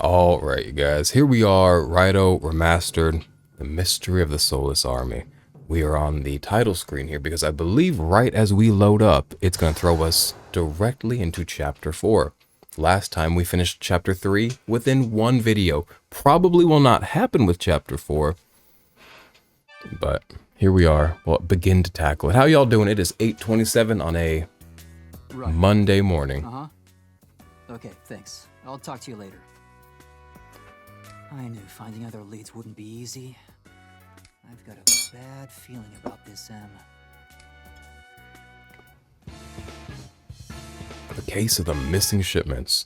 Alright, you guys, here we are, RAIDOU Remastered, The Mystery of the Soulless Army. We are on the title screen here because I believe right as we load up, it's going to throw us directly into Chapter 4. Last time we finished Chapter 3 within one video. Probably will not happen with Chapter 4, but here we are. We'll begin to tackle it. How y'all doing? It is 8:27 on a Monday morning. Okay, thanks. I'll talk to you later. I knew finding other leads wouldn't be easy. I've got a bad feeling about this, Em. The case of the missing shipments.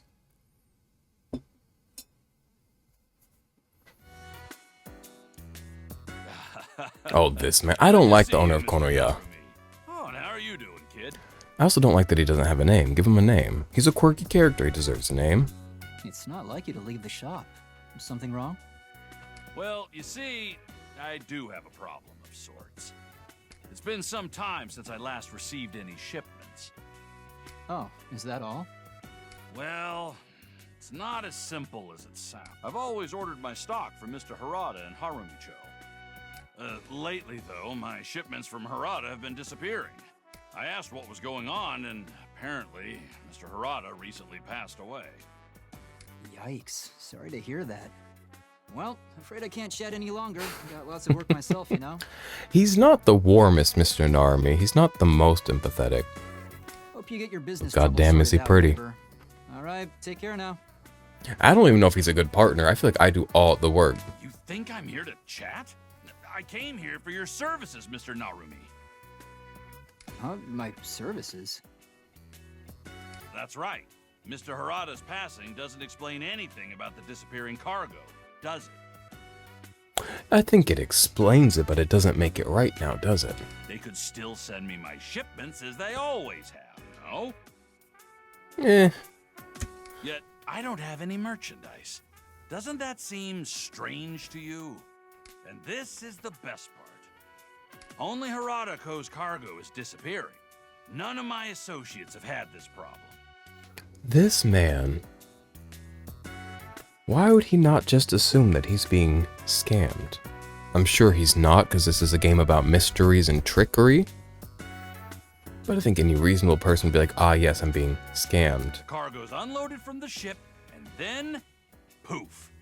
Oh, this man. I don't like the owner of Konoya. Oh, and how are you doing, kid? I also don't like that he doesn't have a name. Give him a name. He's a quirky character. He deserves a name. It's not like you to leave the shop. Something wrong? Well, you see, I do have a problem of sorts. It's been some time since I last received any shipments. Oh, is that all? Well, it's not as simple as it sounds. I've always ordered my stock from Mr. Harada and Harumicho. Lately, though, my shipments from Harada have been disappearing. I asked what was going on, and apparently, Mr. Harada recently passed away. Yikes. Sorry to hear that. Well, afraid I can't shed any longer. Got lots of work myself, you know. He's not the warmest Mr. Narumi. He's not the most empathetic. Hope you get your business. God damn, is he pretty. All right, take care now. I don't even know if he's a good partner. I feel like I do all the work. You think I'm here to chat? I came here for your services, Mr. Narumi. Huh? My services? That's right. Mr. Harada's passing doesn't explain anything about the disappearing cargo, does it? I think it explains it, but it doesn't make it right now, does it? They could still send me my shipments as they always have, no? Eh. Yet, I don't have any merchandise. Doesn't that seem strange to you? And this is the best part. Only Harada Co.'s cargo is disappearing. None of my associates have had this problem. This man... Why would he not just assume that he's being scammed? I'm sure he's not, because this is a game about mysteries and trickery. But I think any reasonable person would be like, ah yes, I'm being scammed. Cargo's unloaded from the ship, and then, poof,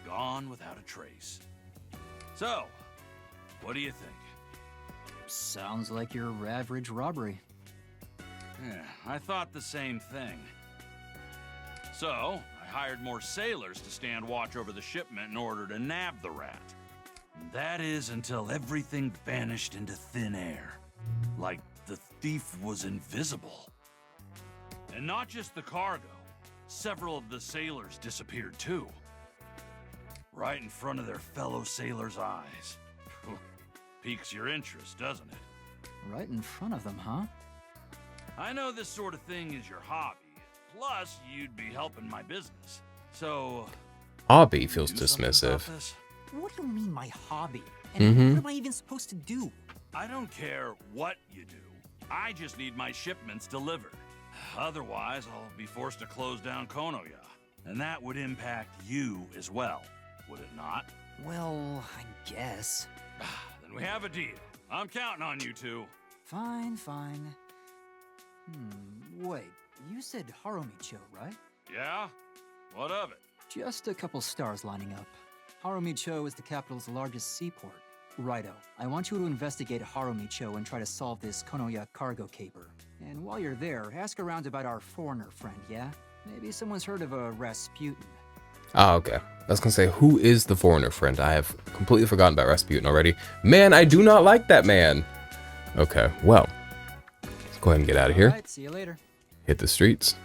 gone without a trace. So, what do you think? Sounds like your average robbery. Yeah, I thought the same thing. So, I hired more sailors to stand watch over the shipment in order to nab the rat. And that is until everything vanished into thin air. Like the thief was invisible. And not just the cargo. Several of the sailors disappeared too. Right in front of their fellow sailors' eyes. Piques your interest, doesn't it? Right in front of them, huh? I know this sort of thing is your hobby. Plus, you'd be helping my business. So... Hobby feels do something about dismissive. this? What do you mean, my hobby? And what am I even supposed to do? I don't care what you do. I just need my shipments delivered. Otherwise, I'll be forced to close down Konoya. And that would impact you as well, would it not? Well, I guess. Then we have a deal. I'm counting on you two. Fine, fine. Wait. You said Harumicho, right? Yeah? What of it? Just a couple stars lining up. Harumicho is the capital's largest seaport. Righto. I want you to investigate Harumicho and try to solve this Konoya cargo caper. And while you're there, ask around about our foreigner friend, yeah? Maybe someone's heard of a Rasputin. Ah, okay. I was gonna say, who is the foreigner friend? I have completely forgotten about Rasputin already. Man, I do not like that man. Okay, well. Let's go ahead and get out of here. Alright, see you later. Hit the streets.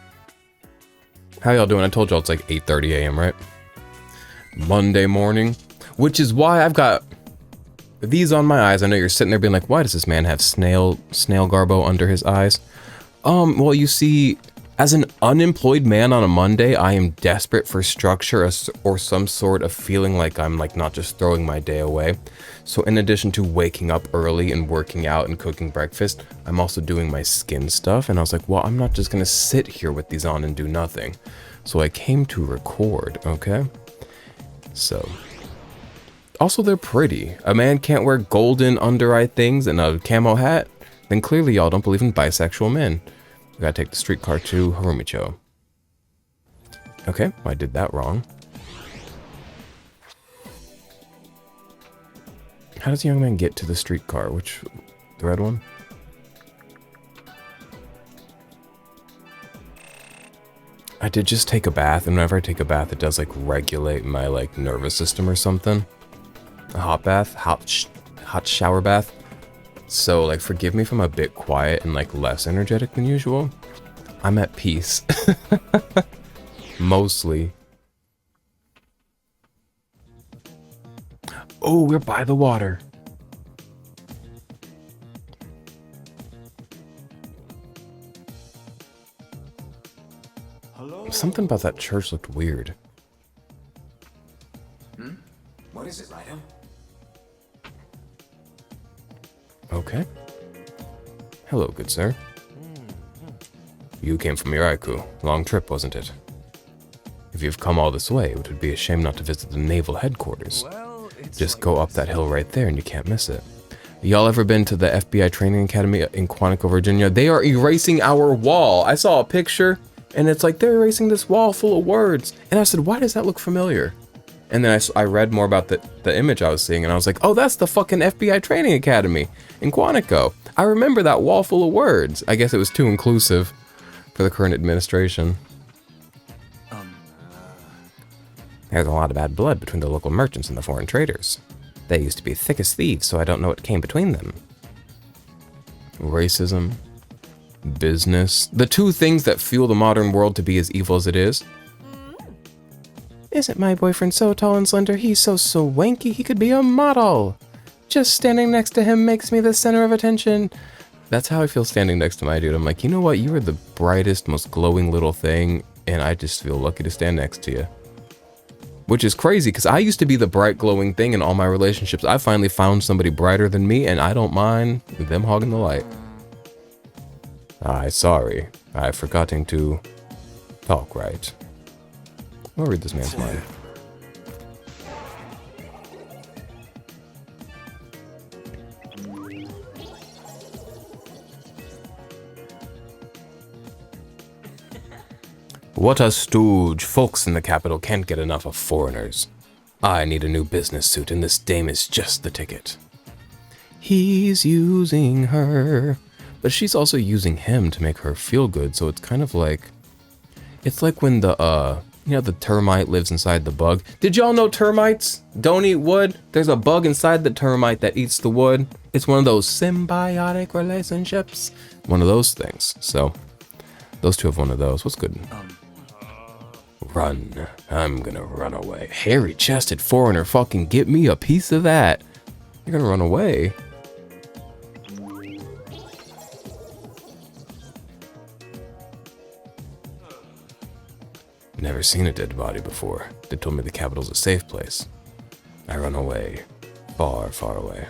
How y'all doing? I told y'all it's like 8:30 a.m., right? Monday morning. Which is why I've got these on my eyes. I know you're sitting there being like, why does this man have snail garbo under his eyes? Well, you see, as an unemployed man on a Monday, I am desperate for structure or some sort of feeling like I'm like not just throwing my day away. So in addition to waking up early and working out and cooking breakfast, I'm also doing my skin stuff. And I was like, well, I'm not just gonna sit here with these on and do nothing. So I came to record, okay? So, also they're pretty. A man can't wear golden under-eye things and a camo hat? Then clearly y'all don't believe in bisexual men. We gotta take the streetcar to Harumicho. Okay, I did that wrong. How does the young man get to the streetcar? Which, the red one? I did just take a bath, and whenever I take a bath, it does like regulate my like nervous system or something. A hot bath, hot shower bath. So like, forgive me if I'm a bit quiet and like less energetic than usual. I'm at peace. Mostly. Oh, we're by the water. Hello? Something about that church looked weird. What is it, Raido? Okay. Hello, good sir. You came from Iraiku. Long trip, wasn't it? If you've come all this way, it would be a shame not to visit the naval headquarters. Well, it's Just like go up that hill right there and you can't miss it. Y'all ever been to the FBI training academy in Quantico, Virginia? They are erasing our wall. I saw a picture and it's like they're erasing this wall full of words. And I said, why does that look familiar? And then I read more about the image I was seeing and I was like, oh, that's the fucking FBI training academy in Quantico. I remember that wall full of words. I guess it was too inclusive for the current administration. There's a lot of bad blood between the local merchants and the foreign traders. They used to be thick as thieves, so I don't know what came between them. Racism, business, the two things that fuel the modern world to be as evil as it is. Isn't my boyfriend so tall and slender? He's so swanky he could be a model. Just standing next to him makes me the center of attention. That's how I feel standing next to my dude. I'm like, you know what? You are the brightest, most glowing little thing, and I just feel lucky to stand next to you. Which is crazy, because I used to be the bright, glowing thing in all my relationships. I finally found somebody brighter than me, and I don't mind them hogging the light. Sorry. I forgetting to talk right. I'll read this man's mind. What a stooge. Folks in the capital can't get enough of foreigners. I need a new business suit, and this dame is just the ticket. He's using her. But she's also using him to make her feel good, so it's kind of like... It's like when the, you know, the termite lives inside the bug. Did y'all know termites don't eat wood? There's a bug inside the termite that eats the wood. It's one of those symbiotic relationships. One of those things. So, those two have one of those. What's good? Run. I'm gonna run away. Hairy-chested foreigner, fucking get me a piece of that. You're gonna run away? Never seen a dead body before. They told me the capital's a safe place. I run away. Far, far away.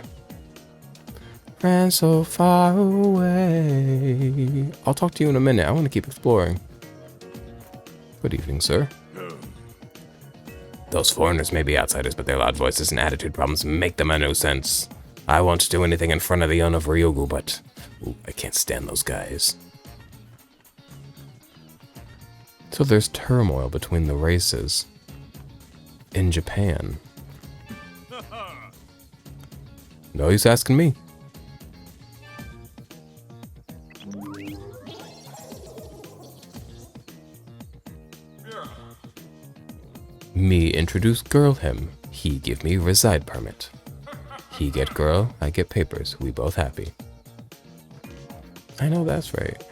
Ran so far away. I'll talk to you in a minute. I want to keep exploring. Good evening, sir. Those foreigners may be outsiders, but their loud voices and attitude problems make them a nuisance. I won't do anything in front of the owner of Ryugu, but I can't stand those guys. So there's turmoil between the races in Japan. No use asking me. Me introduce girl him. He give me reside permit. He get girl, I get papers. We both happy. I know that's right.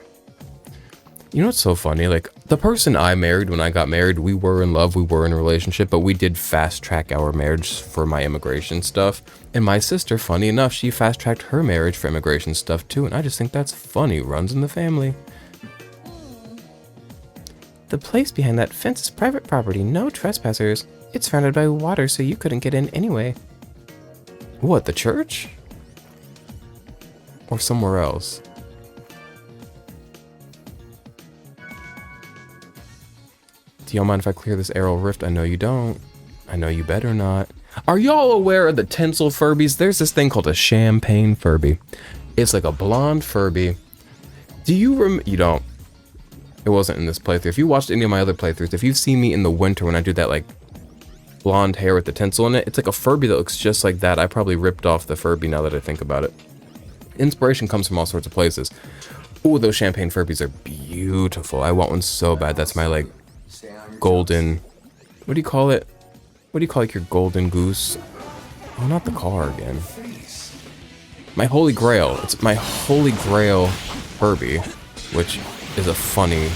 You know what's so funny? Like, the person I married when I got married, we were in love, we were in a relationship, but we did fast track our marriage for my immigration stuff. And my sister, funny enough, she fast tracked her marriage for immigration stuff too. And I just think that's funny. Runs in the family. The place behind that fence is private property, no trespassers. It's surrounded by water, so you couldn't get in anyway. What, the church? Or somewhere else? Do y'all mind if I clear this arrow rift? I know you don't. I know you better not. Are y'all aware of the tinsel Furbies? There's this thing called a champagne Furby. It's like a blonde Furby. Do you you don't. It wasn't in this playthrough. If you watched any of my other playthroughs, if you've seen me in the winter when I do that like blonde hair with the tinsel in it, it's like a Furby that looks just like that. I probably ripped off the Furby now that I think about it. Inspiration comes from all sorts of places. Ooh, those champagne Furbies are beautiful. I want one so bad. That's my like golden, what do you call it? What do you call like your golden goose? Oh, not the car again. My holy grail. It's my holy grail Furby, which is a funny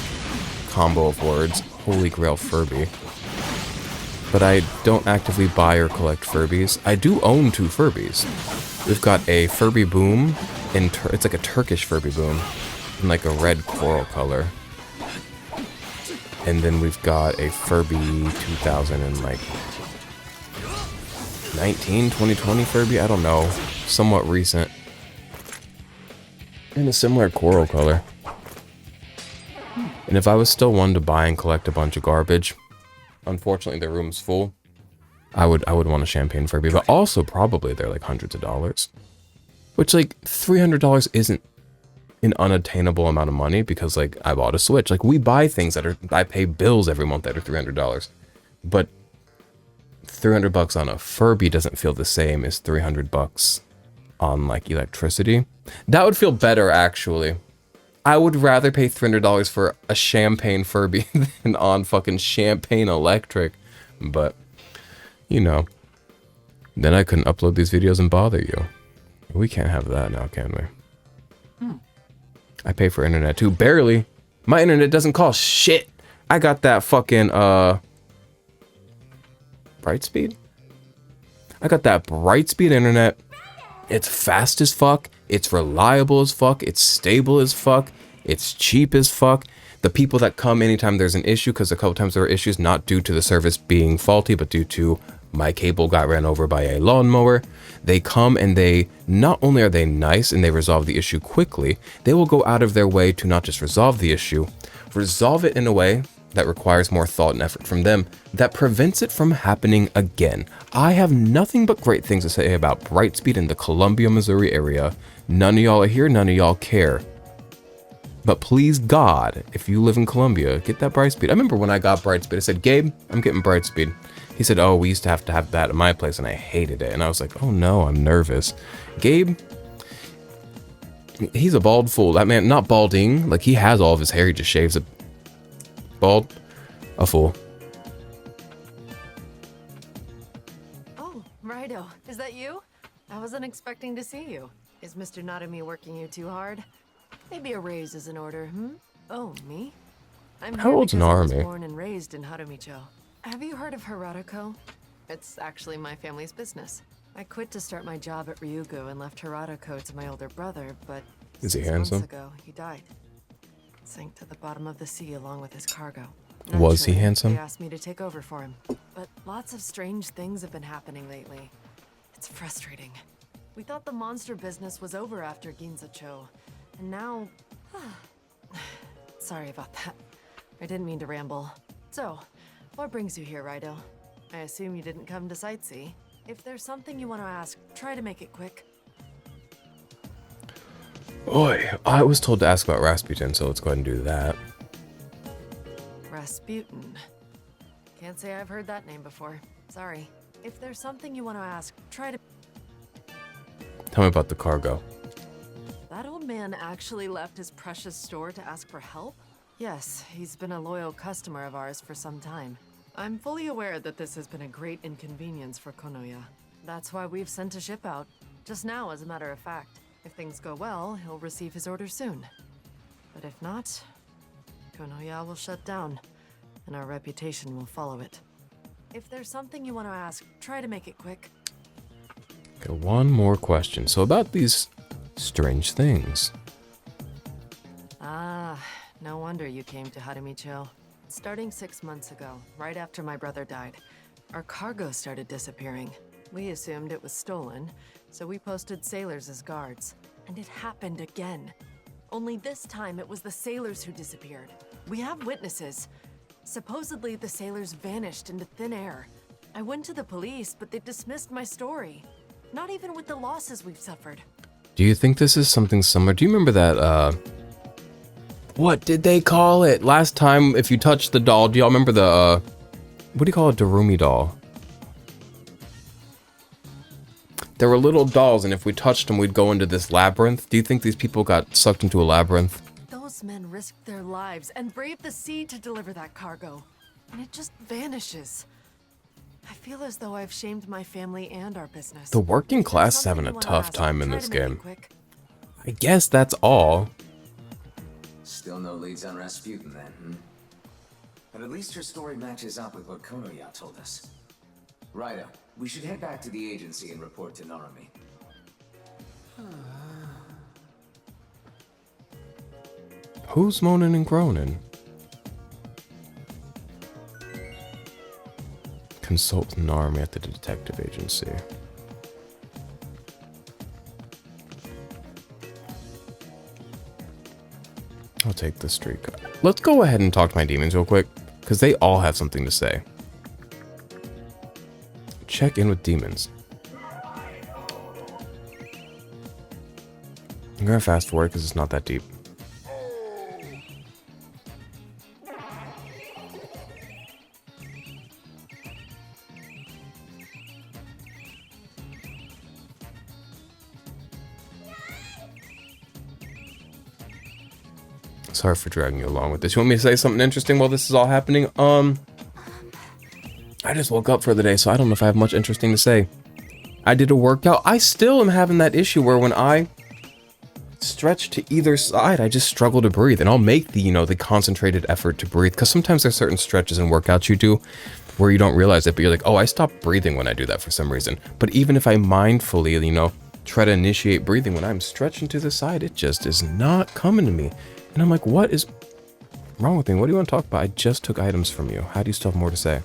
combo of words. Holy grail Furby. But I don't actively buy or collect Furbies. I do own 2 Furbies. We've got a Furby Boom, it's like a Turkish Furby Boom, in like a red coral color. And then we've got a Furby 2020 Furby, I don't know, somewhat recent. In a similar coral color. And if I was still one to buy and collect a bunch of garbage, unfortunately the room's full, I would want a champagne Furby, but also probably they're like hundreds of dollars. Which like $300 isn't an unattainable amount of money because like I bought a Switch. Like we buy things that are, I pay bills every month that are $300. But $300 on a Furby doesn't feel the same as $300 on like electricity. That would feel better actually. I would rather pay $300 for a champagne Furby than on fucking champagne electric. But, you know, then I couldn't upload these videos and bother you. We can't have that now, can we? I pay for internet too. Barely. My internet doesn't cost shit. I got that fucking, Brightspeed? I got that Brightspeed internet. It's fast as fuck. It's reliable as fuck. It's stable as fuck. It's cheap as fuck. The people that come anytime there's an issue, because a couple times there were issues not due to the service being faulty, but due to my cable got ran over by a lawnmower. They come and they, not only are they nice and they resolve the issue quickly, they will go out of their way to not just resolve the issue, resolve it in a way that requires more thought and effort from them that prevents it from happening again. I have nothing but great things to say about Brightspeed in the Columbia, Missouri area. None of y'all are here, none of y'all care. But please God, if you live in Columbia, get that Brightspeed. I remember when I got Brightspeed, I said, Gabe, I'm getting Brightspeed. He said, oh, we used to have that at my place and I hated it. And I was like, oh no, I'm nervous. Gabe, he's a bald fool. That man, not balding, like he has all of his hair, he just shaves it. Bald, a fool. Oh, Raido, is that you? I wasn't expecting to see you. Is Mr. Narumi working you too hard? Maybe a raise is in order, Oh, me? I'm How here old's because I was Narumi? born and raised in Harumicho. Have you heard of Hirata-ko? It's actually my family's business. I quit to start my job at Ryugu and left Hirata-ko to my older brother, but Is he 6 months handsome? ago, he died. Sank to the bottom of the sea along with his cargo. Was he Naturally, handsome? They asked me to take over for him. But lots of strange things have been happening lately. It's frustrating. We thought the monster business was over after Ginza-cho. And now... Sorry about that. I didn't mean to ramble. So, what brings you here, Raido? I assume you didn't come to sightsee. If there's something you want to ask, try to make it quick. Oi, I was told to ask about Rasputin, so let's go ahead and do that. Rasputin. Can't say I've heard that name before. Sorry. If there's something you want to ask, try to... Tell me about the cargo. That old man actually left his precious store to ask for help? Yes, he's been a loyal customer of ours for some time. I'm fully aware that this has been a great inconvenience for Konoya. That's why we've sent a ship out. Just now, as a matter of fact. If things go well, he'll receive his order soon. But if not, Konoya will shut down, and our reputation will follow it. If there's something you want to ask, try to make it quick. Okay, one more question. So about these strange things. Ah, no wonder you came to Harumicho. Starting 6 months ago, right after my brother died, our cargo started disappearing. We assumed it was stolen, so we posted sailors as guards. And it happened again. Only this time it was the sailors who disappeared. We have witnesses. Supposedly, the sailors vanished into thin air. I went to the police, but they dismissed my story. Not even with the losses we've suffered. Do you think this is something similar? Do you remember that, what did they call it? Last time, if you touched the doll, do y'all remember the, what do you call it? Darumi doll. There were little dolls, and if we touched them, we'd go into this labyrinth. Do you think these people got sucked into a labyrinth? Those men risked their lives and braved the sea to deliver that cargo. And it just vanishes. I feel as though I've shamed my family and our business. The working class is having a tough time in this game. I guess that's all. Still no leads on Rasputin then, hmm? But at least her story matches up with what Konoya told us. Righto, we should head back to the agency and report to Narumi. Who's moaning and groaning? Consult Narumi at the detective agency. I'll take the streak. Let's go ahead and talk to my demons real quick, because they all have something to say. Check in with demons. I'm gonna fast forward because it's not that deep. Sorry for dragging you along with this. You want me to say something interesting while this is all happening? I just woke up for the day, so I don't know if I have much interesting to say. I did a workout. I still am having that issue where when I stretch to either side, I just struggle to breathe. And I'll make the, the concentrated effort to breathe. Because sometimes there's certain stretches and workouts you do where you don't realize it, but you're like, oh, I stop breathing when I do that for some reason. But even if I mindfully, try to initiate breathing, when I'm stretching to the side, it just is not coming to me. And I'm like, what is wrong with me? What do you want to talk about? I just took items from you. How do you still have more to say?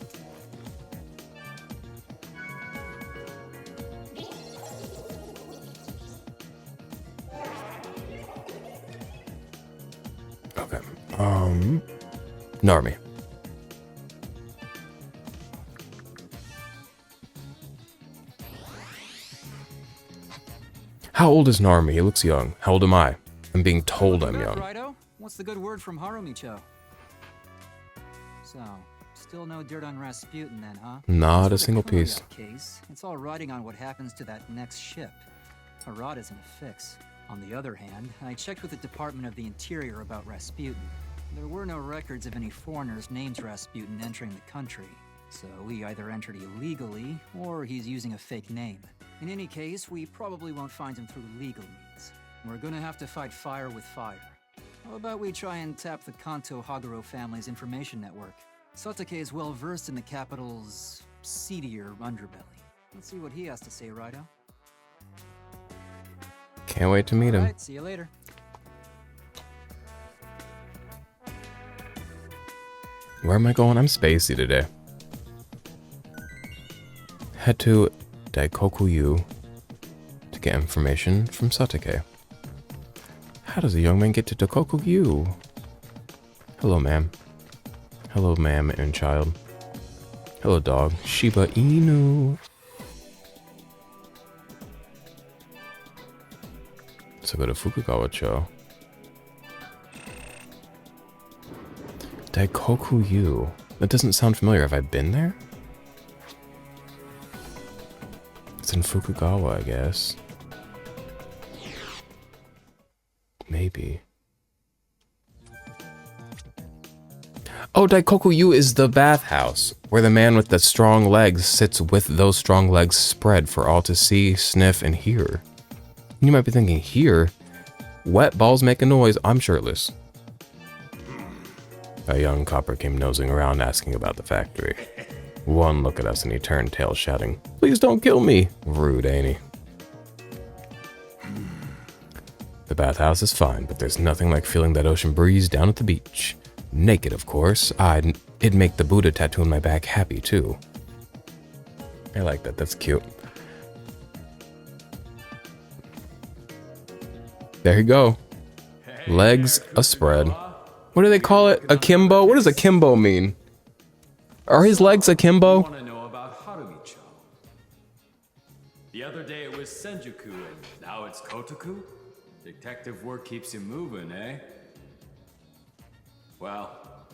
Okay. Narumi. How old is Narumi? He looks young. How old am I? I'm being told I'm young. RAIDOU? What's the good word from Harumicho? So, still no dirt on Rasputin then, huh? Not a single piece. Case, it's all riding on what happens to that next ship. Harad isn't a fix. On the other hand, I checked with the Department of the Interior about Rasputin. There were no records of any foreigners named Rasputin entering the country. So he either entered illegally, or he's using a fake name. In any case, we probably won't find him through legal means. We're gonna have to fight fire with fire. How about we try and tap the Kanto Haguro family's information network? Satake is well versed in the capital's seedier underbelly. Let's see what he has to say, RAIDOU. Can't wait to meet him. Alright, see you later. Where am I going? I'm spacey today. Head to Daikoku-yu to get information from Satake. How does a young man get to Daikoku-yu? Hello, ma'am. Hello, ma'am and child. Hello, dog. Shiba Inu. So go to Fukugawa-cho. Daikoku-yu. That doesn't sound familiar. Have I been there? It's in Fukugawa, I guess. Maybe. Oh, Daikoku-yu is the bathhouse, where the man with the strong legs sits with those strong legs spread for all to see, sniff, and hear. You might be thinking, here? Wet balls make a noise, I'm shirtless. A young copper came nosing around asking about the factory. One look at us and he turned tail shouting, "Please don't kill me!" Rude, ain't he? The bathhouse is fine, but there's nothing like feeling that ocean breeze down at the beach. Naked, of course. It'd make the Buddha tattoo on my back happy, too. I like that, that's cute. There you go. Legs a spread. What do they call it? Akimbo? What does akimbo mean? Are his legs akimbo? Want to know about Harumicho? The other day it was Senjuku, and now it's Kotoku? Detective work keeps you moving, eh? Well,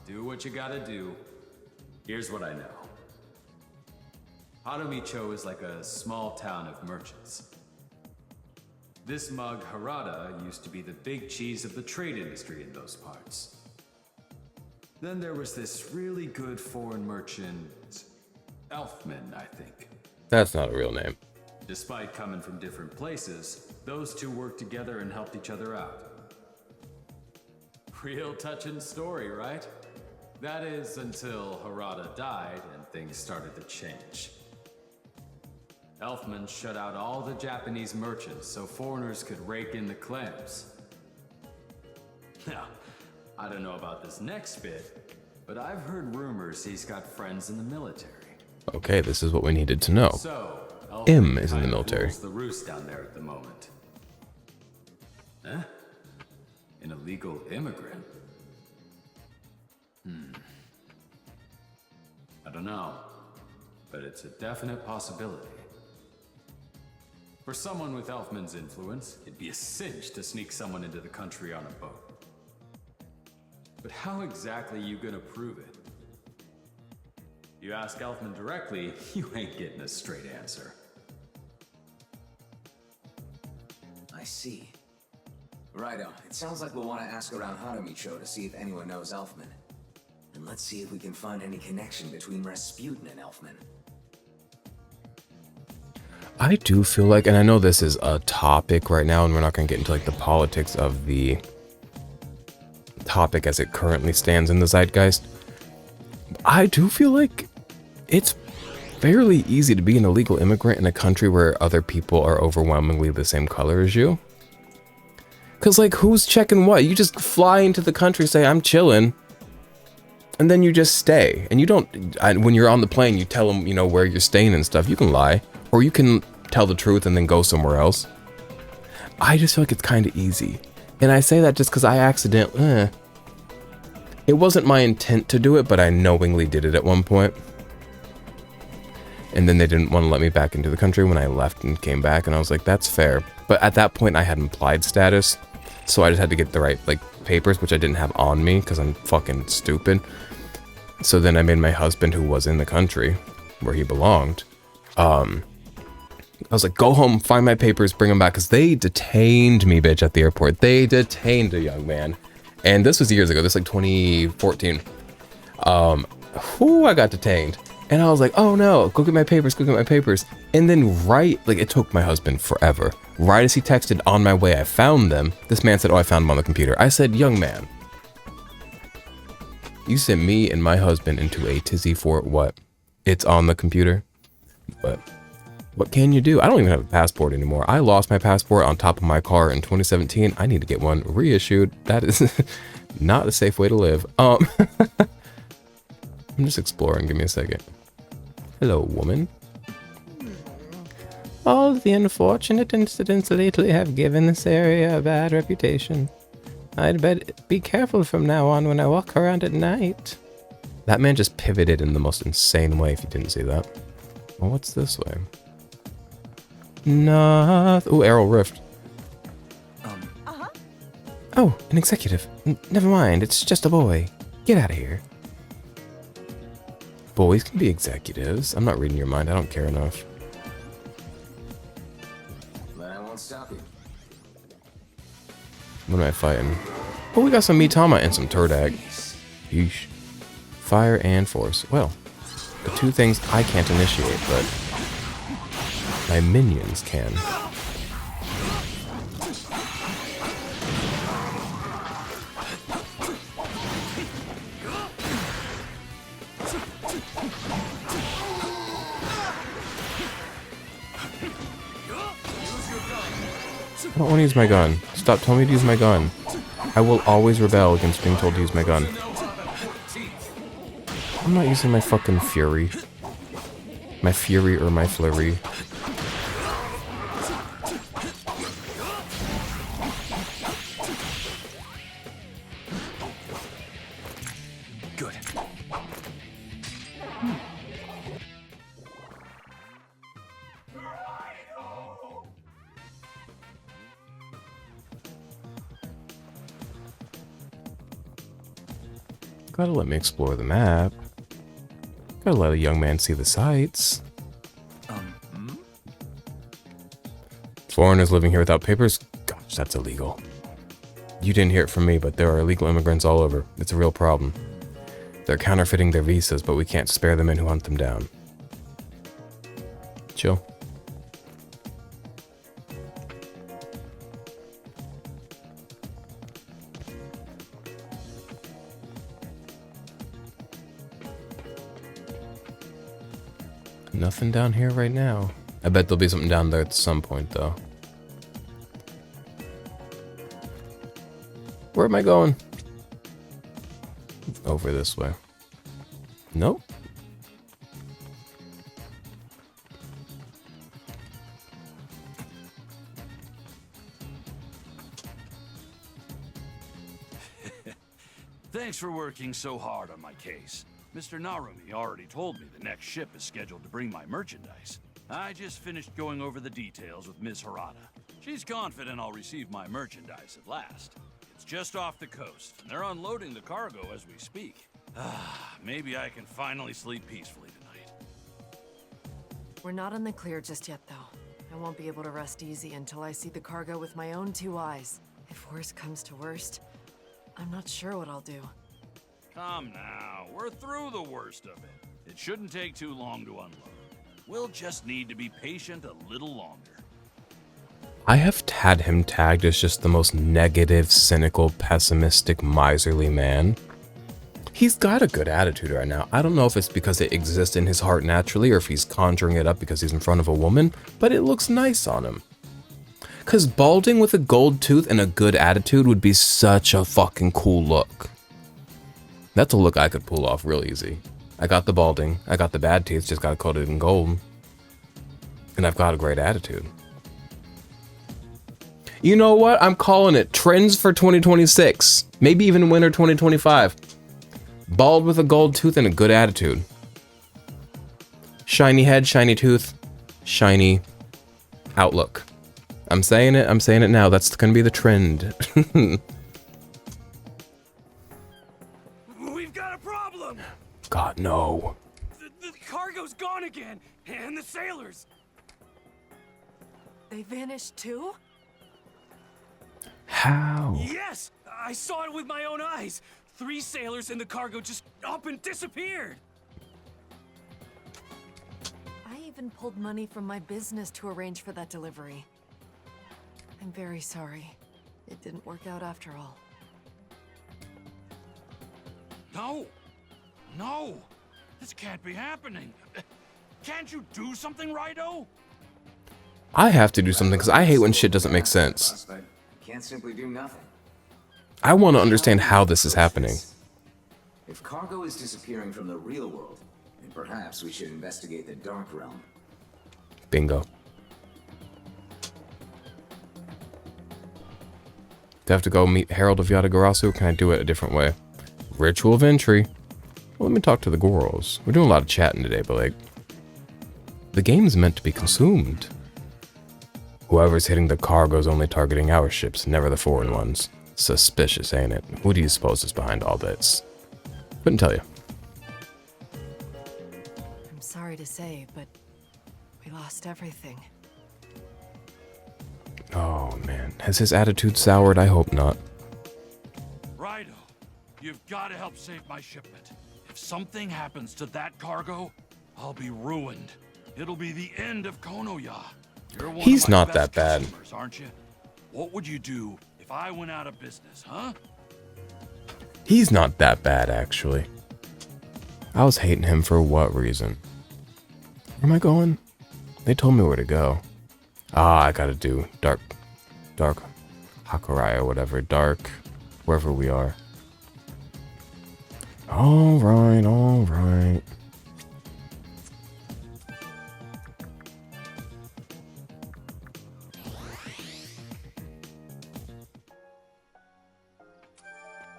do what you gotta do. Here's what I know. Harumicho is like a small town of merchants. This mug, Harada, used to be the big cheese of the trade industry in those parts. Then there was this really good foreign merchant, Elfman, I think. That's not a real name. Despite coming from different places, those two worked together and helped each other out. Real touching story, right? That is until Harada died and things started to change. Elfman shut out all the Japanese merchants so foreigners could rake in the clams. Now, I don't know about this next bit, but I've heard rumors he's got friends in the military. Okay, this is what we needed to know. So, M is in the military. rules the roost down there at the moment. Huh? An illegal immigrant? I don't know, but it's a definite possibility. For someone with Elfman's influence, it'd be a cinch to sneak someone into the country on a boat. But how exactly are you gonna prove it? You ask Elfman directly, you ain't getting a straight answer. I see. Righto, it sounds like we'll want to ask around Harumicho to see if anyone knows Elfman. And let's see if we can find any connection between Rasputin and Elfman. I do feel like, and I know this is a topic right now, and we're not going to get into like the politics of the topic as it currently stands in the zeitgeist. I do feel like it's fairly easy to be an illegal immigrant in a country where other people are overwhelmingly the same color as you. Because, like, who's checking what? You just fly into the country, say, I'm chilling, and then you just stay. And you don't, when you're on the plane, you tell them, you know, where you're staying and stuff. You can lie, or you can tell the truth and then go somewhere else. I just feel like it's kind of easy. And I say that just because I accidentally, it wasn't my intent to do it, but I knowingly did it at one point. And then they didn't want to let me back into the country when I left and came back, and I was like, that's fair. But at that point, I had implied status, so I just had to get the right, like, papers, which I didn't have on me, because I'm fucking stupid. So then I made my husband, who was in the country, where he belonged, I was like, go home, find my papers, bring them back, because they detained me, bitch, at the airport. They detained a young man. And this was years ago, this was like 2014. I got detained. And I was like, oh no, go get my papers, go get my papers. And then it took my husband forever. Right as he texted, on my way, I found them. This man said, oh, I found them on the computer. I said, young man, you sent me and my husband into a tizzy for what? It's on the computer. But what can you do? I don't even have a passport anymore. I lost my passport on top of my car in 2017. I need to get one reissued. That is not a safe way to live. I'm just exploring. Give me a second. Hello, woman. All the unfortunate incidents lately have given this area a bad reputation. I'd bet be careful from now on when I walk around at night. That man just pivoted in the most insane way, if you didn't see that. Well, what's this way? Ooh, Arrow Rift. Oh, an executive. Never mind, it's just a boy. Get out of here. Boys can be executives. I'm not reading your mind. I don't care enough. But I won't stop you. What am I fighting? Oh, we got some Mitama and some Turdak. Yeesh. Fire and Force. Well, the two things I can't initiate, but my minions can. I don't want to use my gun. Stop telling me to use my gun. I will always rebel against being told to use my gun. I'm not using my fucking fury. My fury or my flurry. Good. Gotta let me explore the map. Gotta let a young man see the sights. Foreigners living here without papers? Gosh, that's illegal. You didn't hear it from me, but there are illegal immigrants all over. It's a real problem. They're counterfeiting their visas, but we can't spare the men who hunt them down. Chill. Nothing down here right now. I bet there'll be something down there at some point, though. Where am I going? Over this way. Nope. Thanks for working so hard on my case. Mr. Narumi already told me the next ship is scheduled to bring my merchandise. I just finished going over the details with Ms. Harada. She's confident I'll receive my merchandise at last. It's just off the coast, and they're unloading the cargo as we speak. Maybe I can finally sleep peacefully tonight. We're not in the clear just yet, though. I won't be able to rest easy until I see the cargo with my own 2 eyes. If worst comes to worst, I'm not sure what I'll do. Come now, we're through the worst of it. It shouldn't take too long to unload. We'll just need to be patient a little longer. I have had him tagged as just the most negative, cynical, pessimistic, miserly man. He's got a good attitude right now. I don't know if it's because it exists in his heart naturally or if he's conjuring it up because he's in front of a woman, but it looks nice on him. Because balding with a gold tooth and a good attitude would be such a fucking cool look. That's a look I could pull off real easy. I got the balding, I got the bad teeth, just got coated in gold. And I've got a great attitude. You know what? I'm calling it trends for 2026. Maybe even winter 2025. Bald with a gold tooth and a good attitude. Shiny head, shiny tooth, shiny outlook. I'm saying it now. That's gonna be the trend. We've got a problem! God, no. The cargo's gone again, and the sailors! They vanished too? How? Yes! I saw it with my own eyes! 3 sailors and the cargo just up and disappeared! I even pulled money from my business to arrange for that delivery. I'm very sorry. It didn't work out after all. No! No! This can't be happening! Can't you do something, RAIDOU? I have to do something because I hate when shit doesn't make sense. But can't simply do nothing. I want to understand how this is happening. If cargo is disappearing from the real world, then perhaps we should investigate the Dark Realm. Bingo. Do I have to go meet Herald of Yatagarasu, or can I do it a different way? Ritual of entry. Well, let me talk to the girls. We're doing a lot of chatting today, but like, the game's meant to be consumed. Whoever's hitting the cargo's only targeting our ships, never the foreign ones. Suspicious, ain't it? Who do you suppose is behind all this? Couldn't tell you. I'm sorry to say, but we lost everything. Oh man, has his attitude soured? I hope not. RAIDOU, you've got to help save my shipment. If something happens to that cargo, I'll be ruined. It'll be the end of Konoya. You're one He's of my not best that bad. customers, aren't you? What would you do if I went out of business, huh? He's not that bad, actually. I was hating him for what reason? Where am I going? They told me where to go. Ah, I gotta do dark Hakurai or whatever, dark, wherever we are. Alright, alright.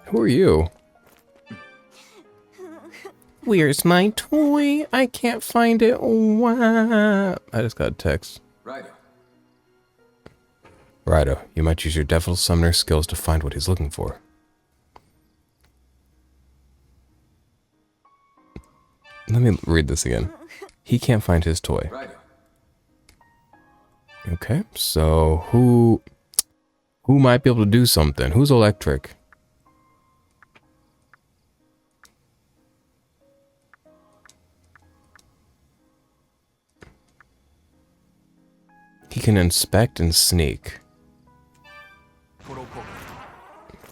Who are you? Where's my toy? I can't find it. Wow. I just got a text. RAIDOU. RAIDOU, you might use your Devil Summoner skills to find what he's looking for. Let me read this again. He can't find his toy. Righto. Okay, so who might be able to do something? Who's electric? He can inspect and sneak.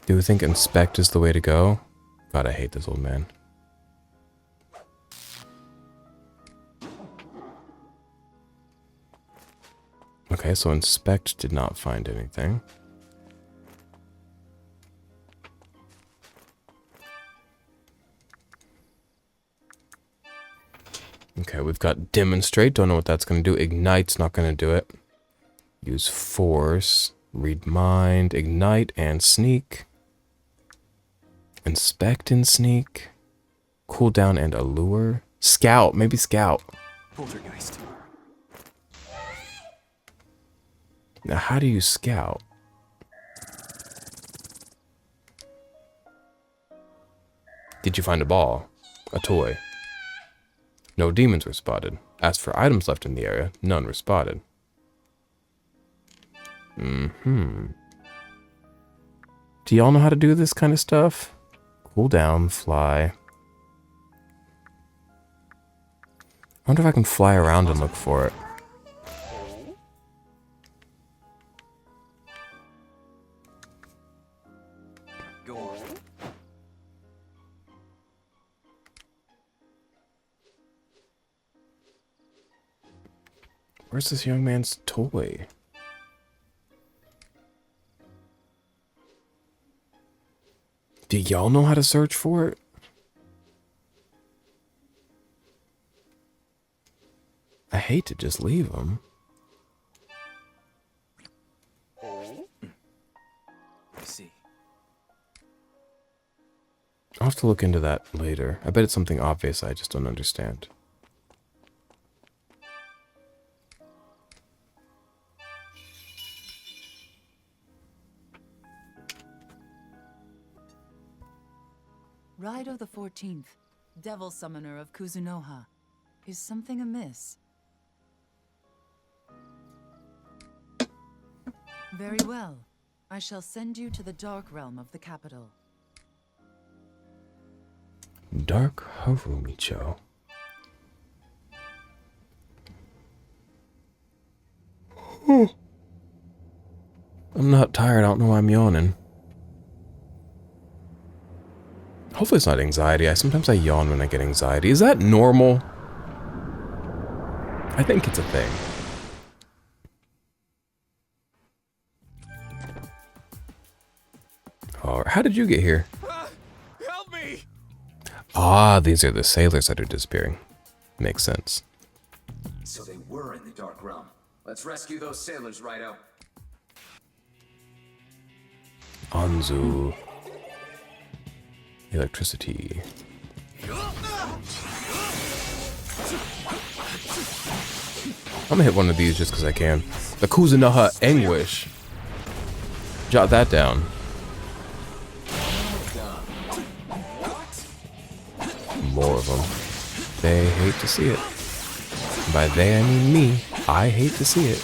Do you think inspect is the way to go? God, I hate this old man. Okay, so inspect did not find anything. Okay, we've got demonstrate. Don't know what that's going to do. Ignite's not going to do it. Use force. Read mind. Ignite and sneak. Inspect and sneak. Cooldown and allure. Scout. Maybe scout. Poltergeist. Now, how do you scout? Did you find a ball? A toy? No demons were spotted. Asked for items left in the area. None were spotted. Do y'all know how to do this kind of stuff? Cool down, fly. I wonder if I can fly around and look for it. Go on. Where's this young man's toy? Do y'all know how to search for it? I hate to just leave him. I see. I'll have to look into that later. I bet it's something obvious I just don't understand. Raido the 14th, Devil Summoner of Kuzunoha. Is something amiss? Very well. I shall send you to the Dark Realm of the capital. Dark Harumicho. I'm not tired. I don't know why I'm yawning. Hopefully it's not anxiety. Sometimes I yawn when I get anxiety. Is that normal? I think it's a thing. Alright, how did you get here? Help me! Ah, these are the sailors that are disappearing. Makes sense. So they were in the Dark Realm. Let's rescue those sailors, Righto. Anzu. Electricity. I'm gonna hit one of these just because I can. The Kuzunoha Anguish. Jot that down. More of them. They hate to see it. By they, I mean me. I hate to see it.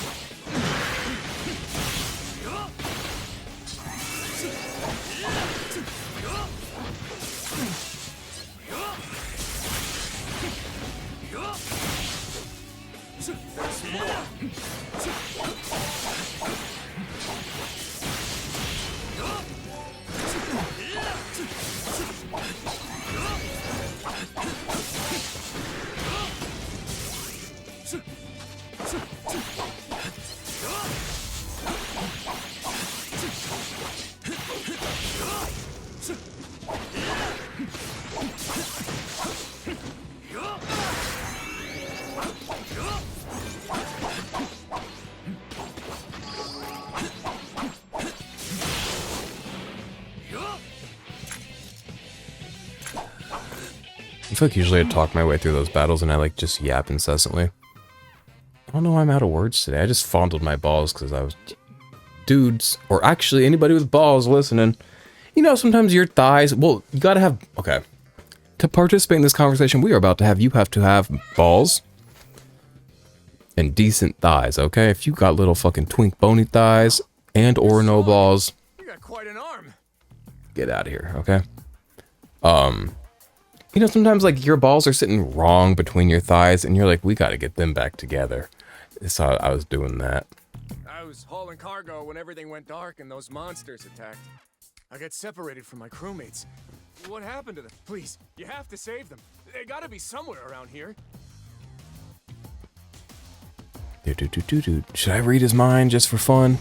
I feel like usually I talk my way through those battles and I like just yap incessantly. I don't know why I'm out of words today. I just fondled my balls because I was... Dudes, or actually anybody with balls listening, you know, sometimes your thighs... Well, you gotta have... Okay. To participate in this conversation we are about to have, you have to have balls and decent thighs, okay? If you got little fucking twink bony thighs and or no balls, You got quite an arm. get out of here, okay? You know, sometimes like your balls are sitting wrong between your thighs and you're like, we gotta get them back together. So I was doing that. I was hauling cargo when everything went dark and those monsters attacked. I got separated from my crewmates. What happened to them? Please, you have to save them. They gotta be somewhere around here. Should I read his mind just for fun?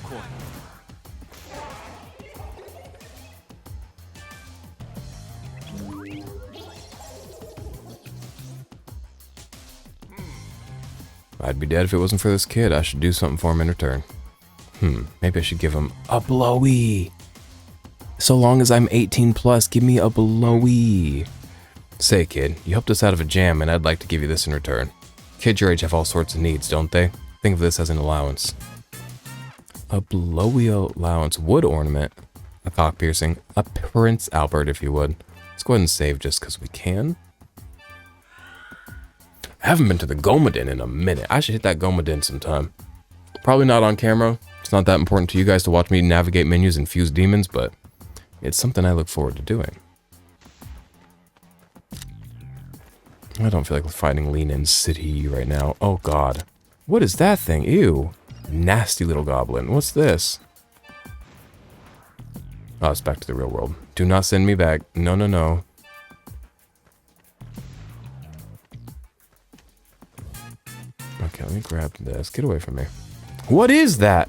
I'd be dead if it wasn't for this kid. I should do something for him in return. Maybe I should give him a blowy. So long as I'm 18 plus, give me a blowy. Say, kid, you helped us out of a jam, and I'd like to give you this in return. Kids your age have all sorts of needs, don't they? Think of this as an allowance. A blowy allowance. Wood ornament. A cock piercing. A Prince Albert, if you would. Let's go ahead and save just because we can. I haven't been to the Gomadin in a minute. I should hit that Gomadin sometime. Probably not on camera. It's not that important to you guys to watch me navigate menus and fuse demons, but it's something I look forward to doing. I don't feel like fighting Lean In City right now. Oh god. What is that thing? Ew. Nasty little goblin. What's this? Oh, it's back to the real world. Do not send me back. No, no, no. Okay, let me grab this. Get away from me. What is that?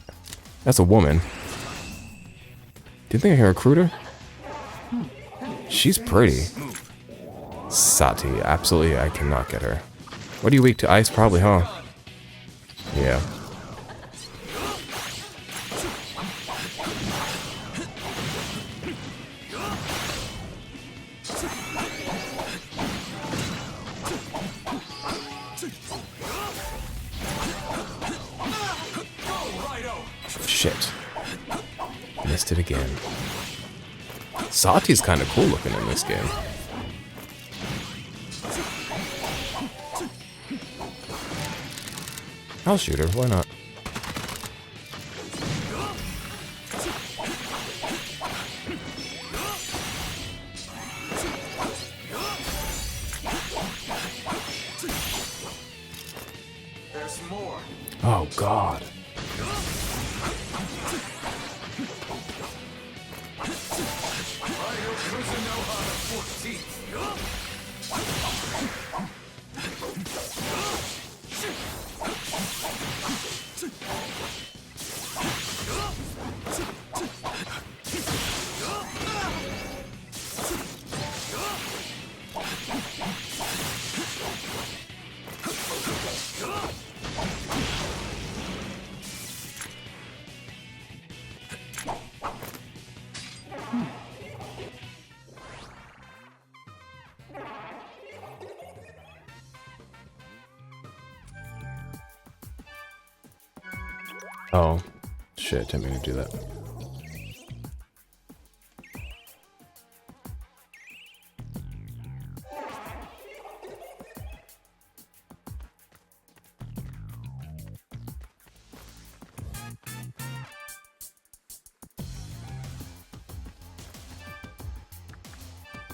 That's a woman. Do you think I can recruit her? She's pretty. Sati. Absolutely, I cannot get her. What are you weak to? Ice? Probably, huh? Yeah. Shit. Missed it again. Sati's kind of cool looking in this game. I'll shoot her, why not? There's more. Oh god. Oh, shit, didn't mean to do that.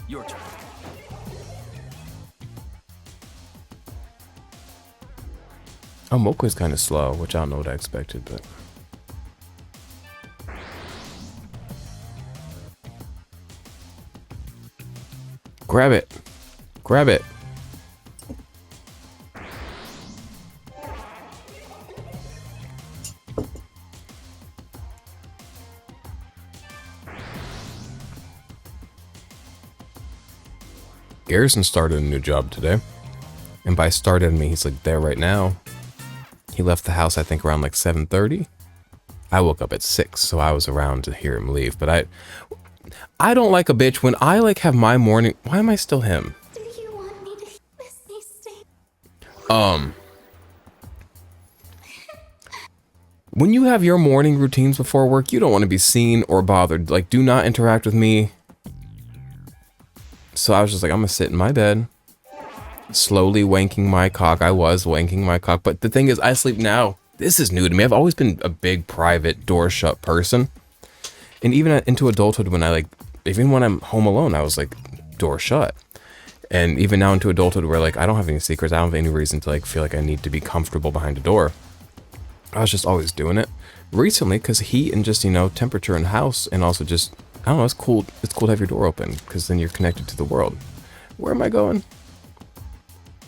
Your turn. Oh, Moko's kind of slow, which I don't know what I expected, but... Grab it! Grab it! Garrison started a new job today. And by started, I mean he's like there right now. He left the house, I think, around like 7:30. I woke up at 6, so I was around to hear him leave. But I don't like a bitch when I like have my morning. Why am I still him? Do you want me to miss me stay? When you have your morning routines before work, you don't want to be seen or bothered. Like, do not interact with me So I was just like, I'm gonna sit in my bed, slowly wanking my cock. I was wanking my cock, but the thing is, I sleep now. This is new to me. I've always been a big private door shut person. And even into adulthood, when even when I'm home alone, I was like, door shut. And even now into adulthood where like, I don't have any secrets. I don't have any reason to like, feel like I need to be comfortable behind a door. I was just always doing it. Recently, because heat and just, you know, temperature in the house, and also just, I don't know, it's cool. It's cool to have your door open because then you're connected to the world. Where am I going?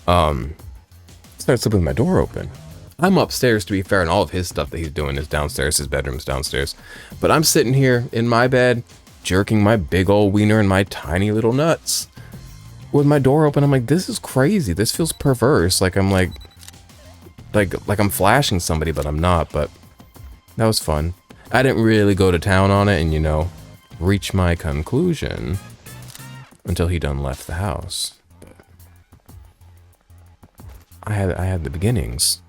Start sleeping with my door open. I'm upstairs, to be fair, and all of his stuff that he's doing is downstairs. His bedroom's downstairs. But I'm sitting here in my bed, jerking my big old wiener and my tiny little nuts with my door open. I'm like, this is crazy. This feels perverse. Like I'm like I'm flashing somebody, but I'm not. But that was fun. I didn't really go to town on it and, you know, reach my conclusion until he done left the house. I had the beginnings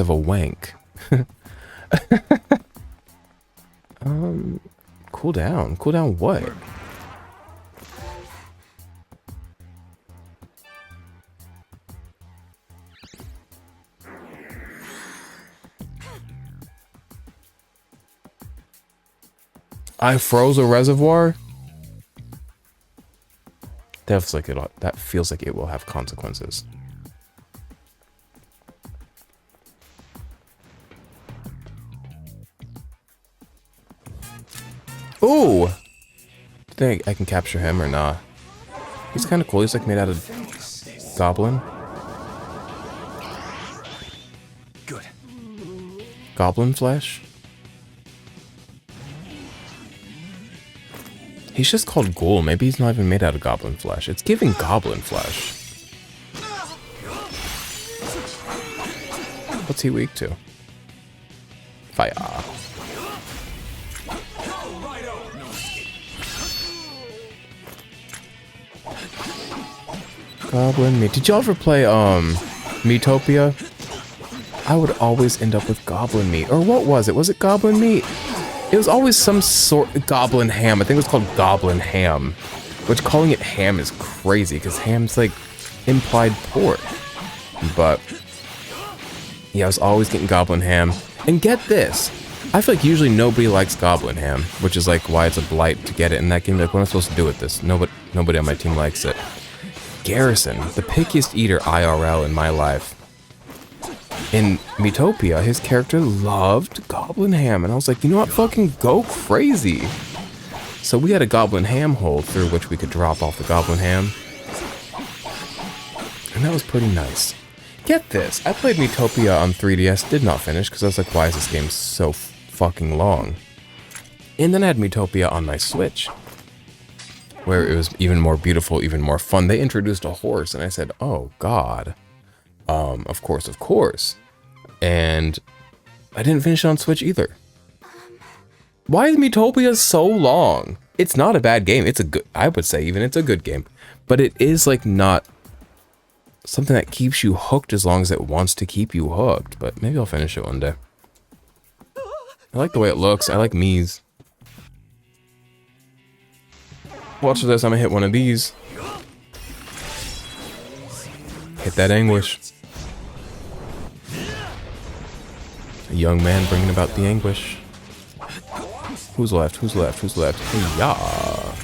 of a wank. Cool down what? I froze a reservoir? That feels like it will have consequences. Ooh! Think I can capture him or not? He's kind of cool. He's like made out of goblin. Good. Goblin flesh? He's just called ghoul. Maybe he's not even made out of goblin flesh. It's giving goblin flesh. What's he weak to? Fire. Goblin meat. Did y'all ever play Metopia? I would always end up with goblin meat. Or what was it? Was it goblin meat? It was always some sort of goblin ham. I think it was called goblin ham. Which calling it ham is crazy because ham's like implied pork. But yeah, I was always getting goblin ham. And get this. I feel like usually nobody likes goblin ham, which is like why it's a blight to get it in that game. Like, what am I supposed to do with this? Nobody on my team likes it. Garrison, the pickiest eater IRL in my life. In Metopia, his character loved goblin ham, and I was like, you know what, fucking go crazy. So we had a goblin ham hole through which we could drop off the goblin ham. And that was pretty nice. Get this, I played Metopia on 3DS, did not finish, because I was like, why is this game so fucking long? And then I had Metopia on my Switch, where it was even more beautiful, even more fun. They introduced a horse, and I said, oh god. Of course. And I didn't finish it on Switch either. Why is Metopia so long? It's not a bad game. It's a good, I would say even it's a good game. But it is like not something that keeps you hooked as long as it wants to keep you hooked. But maybe I'll finish it one day. I like the way it looks. I like Mii's. Watch this, I'm gonna hit one of these. Hit that anguish. A young man bringing about the anguish. Who's left? Hey, yeah.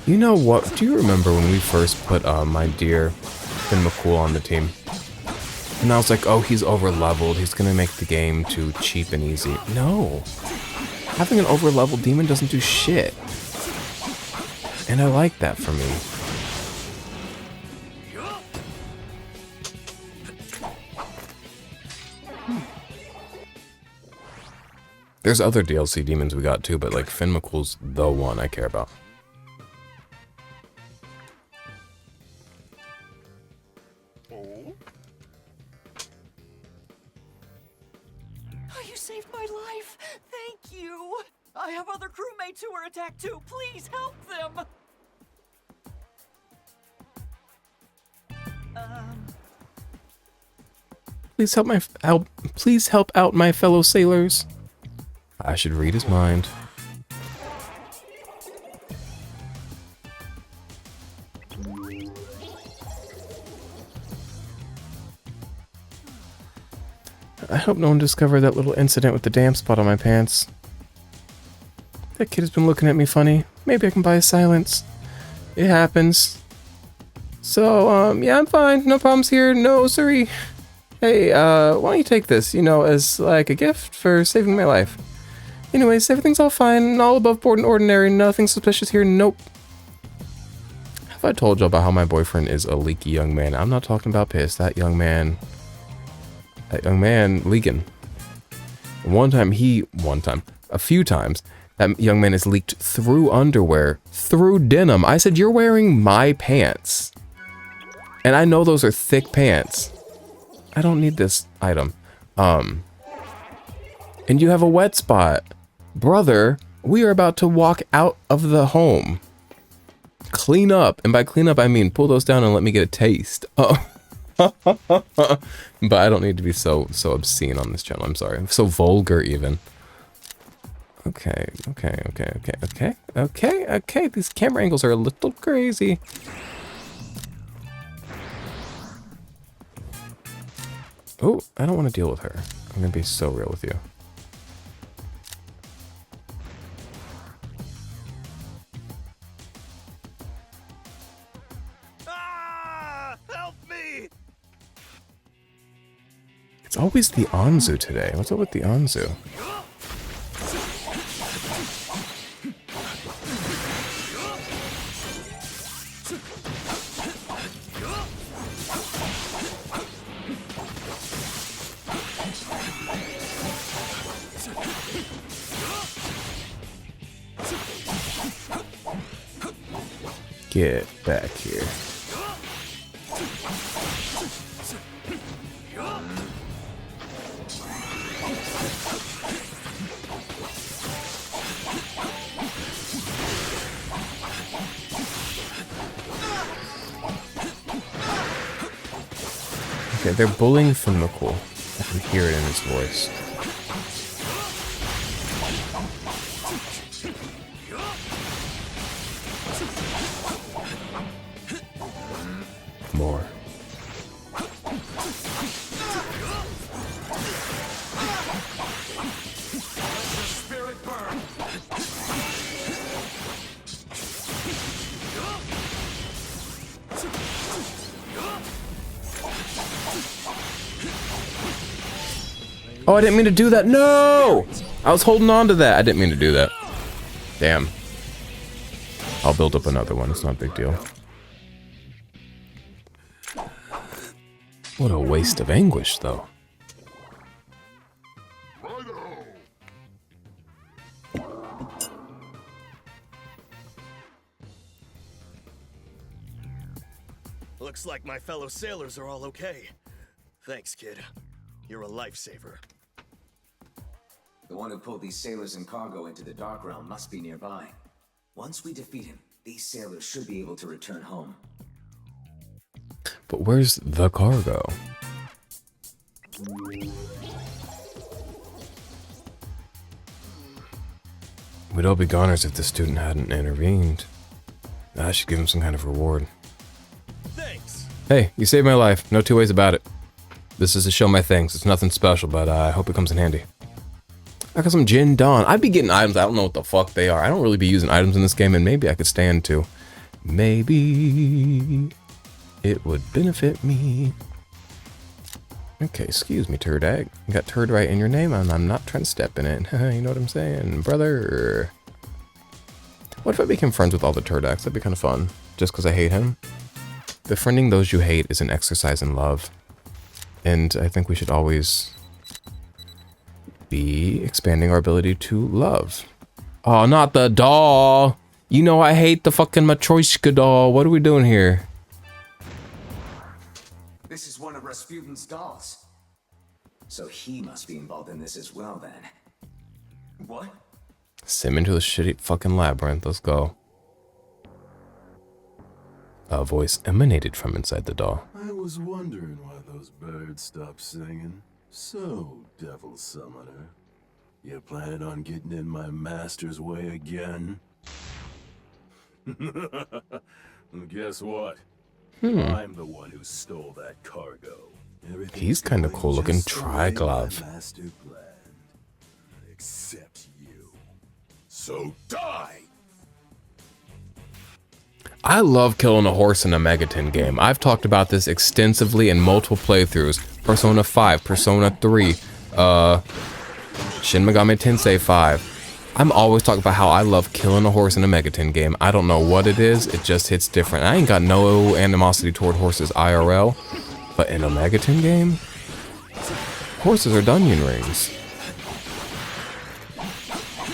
You know what? Do you remember when we first put my dear Finn McCool on the team? And I was like, oh, he's over-leveled. He's gonna make the game too cheap and easy. No. Having an over-leveled demon doesn't do shit. And I like that for me. There's other DLC demons we got too, but like Finn McCool's the one I care about. You saved my life! Thank you! I have other crewmates who are attacked too! Please help them! Please please help out my fellow sailors. I should read his mind. I hope no one discovered that little incident with the damp spot on my pants. That kid has been looking at me funny. Maybe I can buy his silence. It happens. So, yeah, I'm fine. No problems here. No, sorry. Hey, why don't you take this, you know, as like a gift for saving my life. Anyways, everything's all fine. All above board and ordinary. Nothing suspicious here. Nope. Have I told you about how my boyfriend is a leaky young man? I'm not talking about piss. That young man leaking. A few times, that young man has leaked through underwear, through denim. I said, you're wearing my pants. And I know those are thick pants. I don't need this item. And you have a wet spot. Brother, we are about to walk out of the home. Clean up. And by clean up, I mean pull those down and let me get a taste. Oh. But I don't need to be so obscene on this channel. I'm sorry. I'm so vulgar even. Okay. These camera angles are a little crazy. Oh, I don't want to deal with her. I'm gonna be so real with you. Help me! It's always the Anzu today. What's up with the Anzu? Get back here. Okay, they're bullying Finmical. I can hear it in his voice. More. Oh, I didn't mean to do that. No! I was holding on to that. I didn't mean to do that. Damn. I'll build up another one. It's not a big deal. What a waste of anguish, though. Looks like my fellow sailors are all okay. Thanks, kid. You're a lifesaver. The one who pulled these sailors and cargo into the Dark Realm must be nearby. Once we defeat him, these sailors should be able to return home. But where's the cargo? We'd all be goners if the student hadn't intervened. I should give him some kind of reward. Thanks. Hey, you saved my life. No two ways about it. This is to show my thanks. It's nothing special, but I hope it comes in handy. I got some Jin Dawn. I'd be getting items. I don't know what the fuck they are. I don't really be using items in this game, and maybe I could stand to. Maybe it would benefit me. Okay, excuse me, Turdag. You got turd right in your name, and I'm not trying to step in it. You know what I'm saying, brother? What if I became friends with all the Turdags? That'd be kind of fun. Just because I hate him. Befriending those you hate is an exercise in love. And I think we should always be expanding our ability to love. Oh, not the doll! You know I hate the fucking Matryoshka doll. What are we doing here? This is one of Rasputin's dolls. So he must be involved in this as well, then. What? Sim into the shitty fucking labyrinth. Let's go. A voice emanated from inside the doll. I was wondering why those birds stopped singing. So, Devil Summoner, you planning on getting in my master's way again? Guess what? I'm the one who stole that cargo. He's kind of cool looking. Triglove. Master planned. Except you. So die! I love killing a horse in a Megaton game. I've talked about this extensively in multiple playthroughs. Persona 5, Persona 3, Shin Megami Tensei 5. I'm always talking about how I love killing a horse in a Megaton game. I don't know what it is, it just hits different. I ain't got no animosity toward horses IRL, but in a Megaton game, horses are Dungeon rings.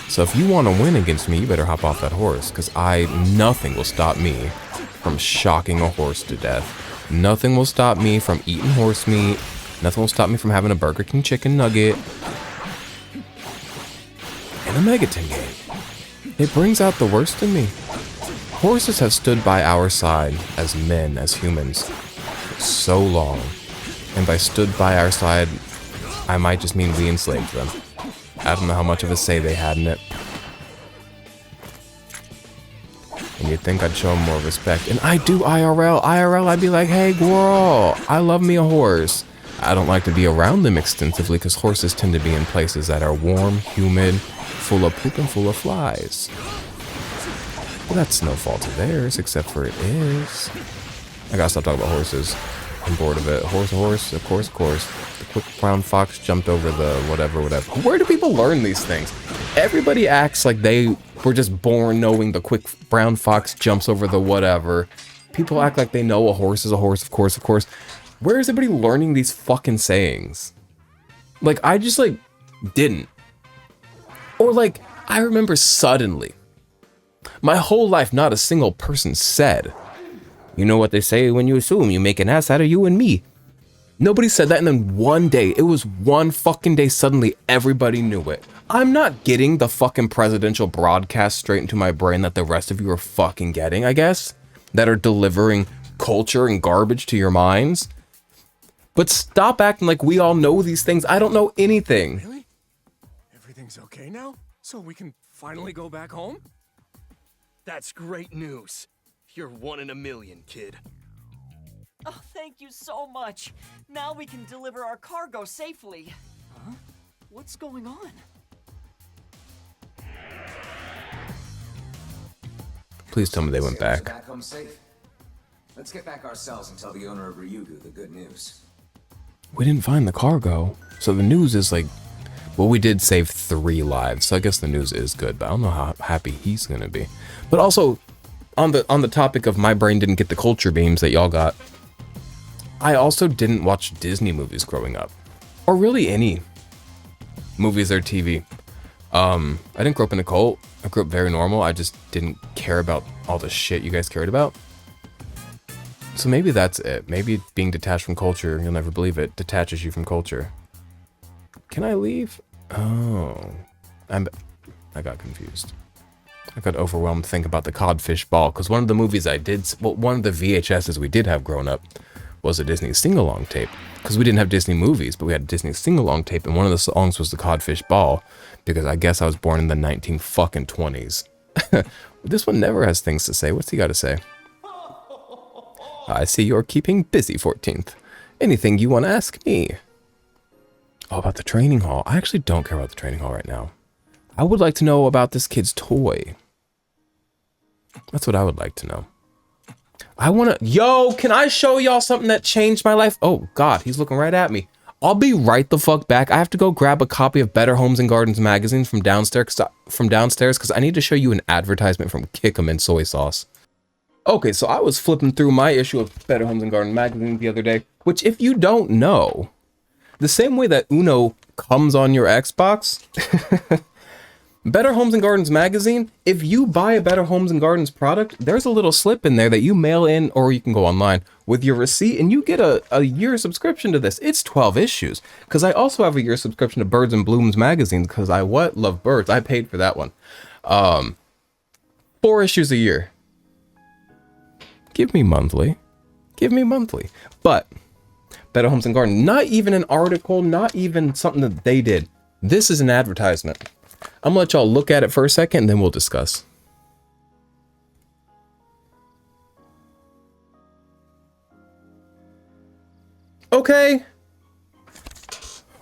So if you want to win against me, you better hop off that horse, because nothing will stop me from shocking a horse to death. Nothing will stop me from eating horse meat. Nothing will stop me from having a Burger King chicken nugget. In a Megaton game, it brings out the worst in me. Horses have stood by our side as men, as humans, for so long. And by stood by our side, I might just mean we enslaved them. I don't know how much of a say they had in it. And you'd think I'd show them more respect. And I do IRL. IRL, I'd be like, hey, girl, I love me a horse. I don't like to be around them extensively because horses tend to be in places that are warm, humid, full of poop and full of flies. Well, that's no fault of theirs, except for it is. I gotta stop talking about horses. I'm bored of it. Horse, of course. The quick brown fox jumped over the whatever. Where do people learn these things? Everybody acts like they were just born knowing the quick brown fox jumps over the whatever. People act like they know a horse is a horse, of course. Where is everybody learning these fucking sayings? Like, I just, didn't. Or, I remember suddenly, my whole life, not a single person said, you know what they say when you assume you make an ass out of you and me. Nobody said that, and then one day, it was one fucking day, suddenly everybody knew it. I'm not getting the fucking presidential broadcast straight into my brain that the rest of you are fucking getting, I guess, that are delivering culture and garbage to your minds. But stop acting like we all know these things. I don't know anything. Really? Everything's okay now? So we can finally go back home? That's great news. You're 1 in a million, kid. Oh, thank you so much. Now we can deliver our cargo safely. Huh? What's going on? Please tell me they went back. Back home safe. Let's get back ourselves and tell the owner of Ryugu the good news. We didn't find the cargo. So the news is well, we did save 3 lives, so I guess the news is good, but I don't know how happy he's gonna be. But also, on the topic of my brain didn't get the culture beams that y'all got, I also didn't watch Disney movies growing up. Or really any movies or TV. I didn't grow up in a cult. I grew up very normal. I just didn't care about all the shit you guys cared about. So maybe that's it. Maybe being detached from culture, you'll never believe it, detaches you from culture. Can I leave? Oh. I got confused. I got overwhelmed thinking about the codfish ball, because one of the movies one of the VHSs we did have growing up was a Disney sing-along tape. Because we didn't have Disney movies, but we had a Disney sing-along tape, and one of the songs was the codfish ball, because I guess I was born in the 1920s. This one never has things to say. What's he got to say? I see you're keeping busy, 14th. Anything you want to ask me? Oh, about the training hall. I actually don't care about the training hall right now. I would like to know about this kid's toy. That's what I would like to know. Yo, can I show y'all something that changed my life? Oh, God, he's looking right at me. I'll be right the fuck back. I have to go grab a copy of Better Homes and Gardens magazine from downstairs because I need to show you an advertisement from Kick 'em and soy sauce. Okay, so I was flipping through my issue of Better Homes and Gardens magazine the other day, which if you don't know, the same way that Uno comes on your Xbox, Better Homes and Gardens magazine, if you buy a Better Homes and Gardens product, there's a little slip in there that you mail in, or you can go online with your receipt, and you get a year subscription to this. It's 12 issues, because I also have a year subscription to Birds and Blooms magazine, because I love birds. I paid for that one. 4 issues a year. Give me monthly. Give me monthly. But Better Homes and Garden, not even an article, not even something that they did. This is an advertisement. I'm gonna let y'all look at it for a second and then we'll discuss. Okay.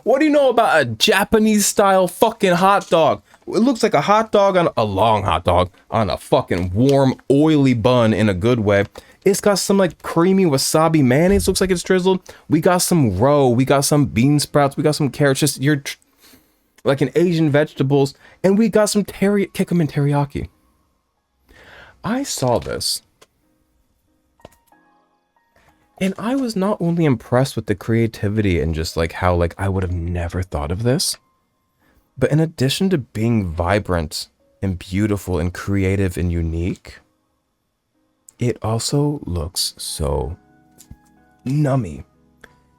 What do you know about a Japanese style fucking hot dog? It looks like a hot dog on a long hot dog on a fucking warm, oily bun in a good way. It's got some like creamy wasabi mayonnaise. Looks like it's drizzled. We got some roe. We got some bean sprouts. We got some carrots. Just like an Asian vegetables. And we got some kikkoman teriyaki. I saw this. And I was not only impressed with the creativity and just like how like I would have never thought of this, but in addition to being vibrant and beautiful and creative and unique, it also looks so nummy.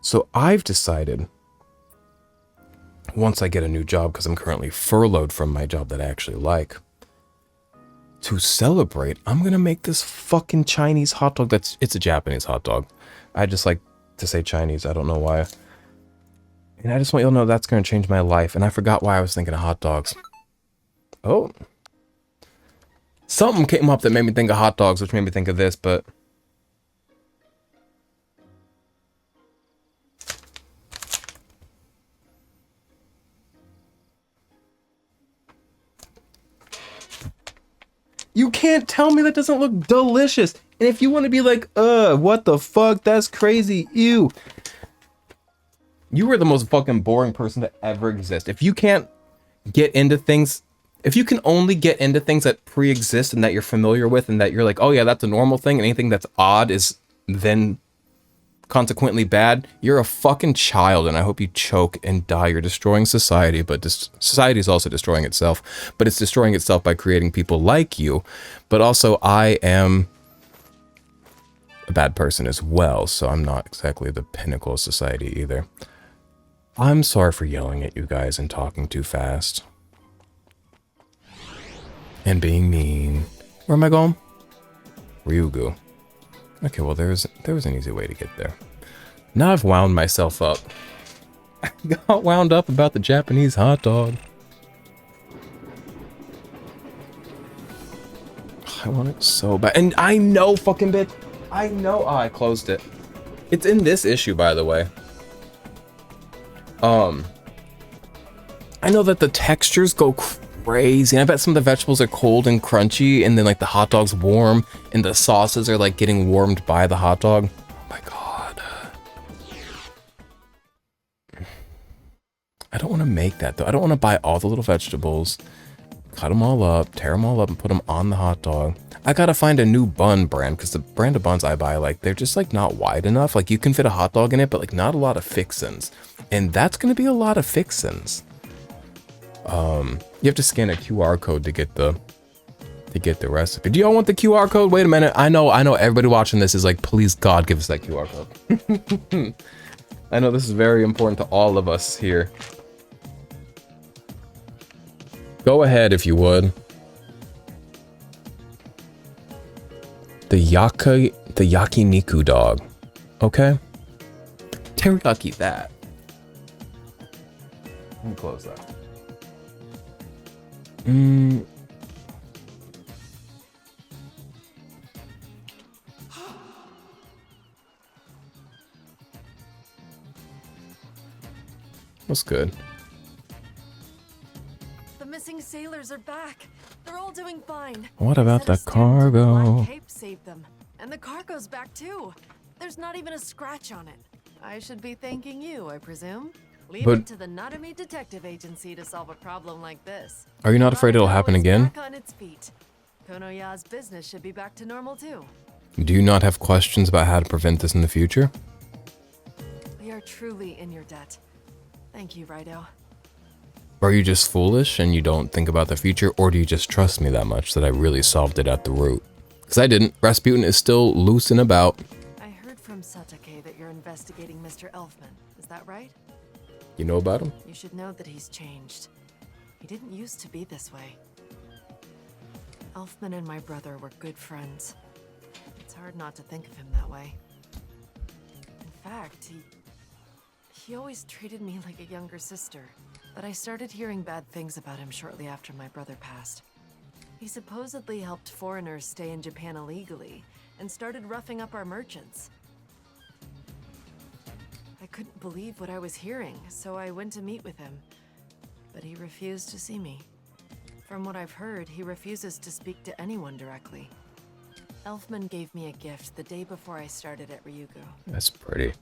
So I've decided, once I get a new job, because I'm currently furloughed from my job that I actually like, to celebrate, I'm gonna make this fucking Chinese hot dog. It's a Japanese hot dog. I just like to say Chinese. I don't know why. And I just want you to know that's gonna change my life. And I forgot why I was thinking of hot dogs. Oh. Something came up that made me think of hot dogs, which made me think of this, but... You can't tell me that doesn't look delicious. And if you want to be like, what the fuck? That's crazy. Ew. You are the most fucking boring person to ever exist. If you can't get into things, if you can only get into things that pre-exist and that you're familiar with and that you're like, oh yeah, that's a normal thing, and anything that's odd is then consequently bad, you're a fucking child, and I hope you choke and die. You're destroying society, but society is also destroying itself, but it's destroying itself by creating people like you. But also I am a bad person as well, so I'm not exactly the pinnacle of society either. I'm sorry for yelling at you guys and talking too fast. And being mean. Where am I going? Ryugu. Okay, well there was an easy way to get there. Now I've wound myself up. I got wound up about the Japanese hot dog. I want it so bad. And I know, fucking bitch. I know. Oh, I closed it. It's in this issue, by the way. I know that the textures go crazy. And I bet some of the vegetables are cold and crunchy, and then like the hot dog's warm, and the sauces are like getting warmed by the hot dog. Oh my god. I don't want to make that though. I don't want to buy all the little vegetables, cut them all up, tear them all up, and put them on the hot dog. I gotta find a new bun brand, because the brand of buns I buy, like, they're just like not wide enough. Like you can fit a hot dog in it, but like not a lot of fixins. And that's gonna be a lot of fixins. You have to scan a QR code to get the recipe. Do y'all want the QR code? Wait a minute. I know everybody watching this is like, please God, give us that QR code. I know this is very important to all of us here. Go ahead if you would. The yakiniku dog. Okay? Teriyaki that. Let me close that. What's good? The missing sailors are back. They're all doing fine. What about the cargo? Black Cape saved them. And the cargo's back too. There's not even a scratch on it. I should be thanking you, I presume. Leave it to the Narumi Detective Agency to solve a problem like this. Are you not afraid it'll happen again? Back on its feet. Konoya's business should be back to normal too. Do you not have questions about how to prevent this in the future? We are truly in your debt. Thank you, Raido. Are you just foolish and you don't think about the future, or do you just trust me that much that I really solved it at the root? Because I didn't. Rasputin is still loose and about. I heard from Satake that you're investigating Mr. Elfman. Is that right? You know about him? You should know that he's changed. He didn't used to be this way. Elfman and my brother were good friends. It's hard not to think of him that way. fact, he always treated me like a younger sister. But I started hearing bad things about him shortly after my brother passed. He supposedly helped foreigners stay in Japan illegally and started roughing up our merchants. I couldn't believe what I was hearing, so I went to meet with him. But he refused to see me. From what I've heard, he refuses to speak to anyone directly. Elfman gave me a gift the day before I started at Ryugu. That's pretty.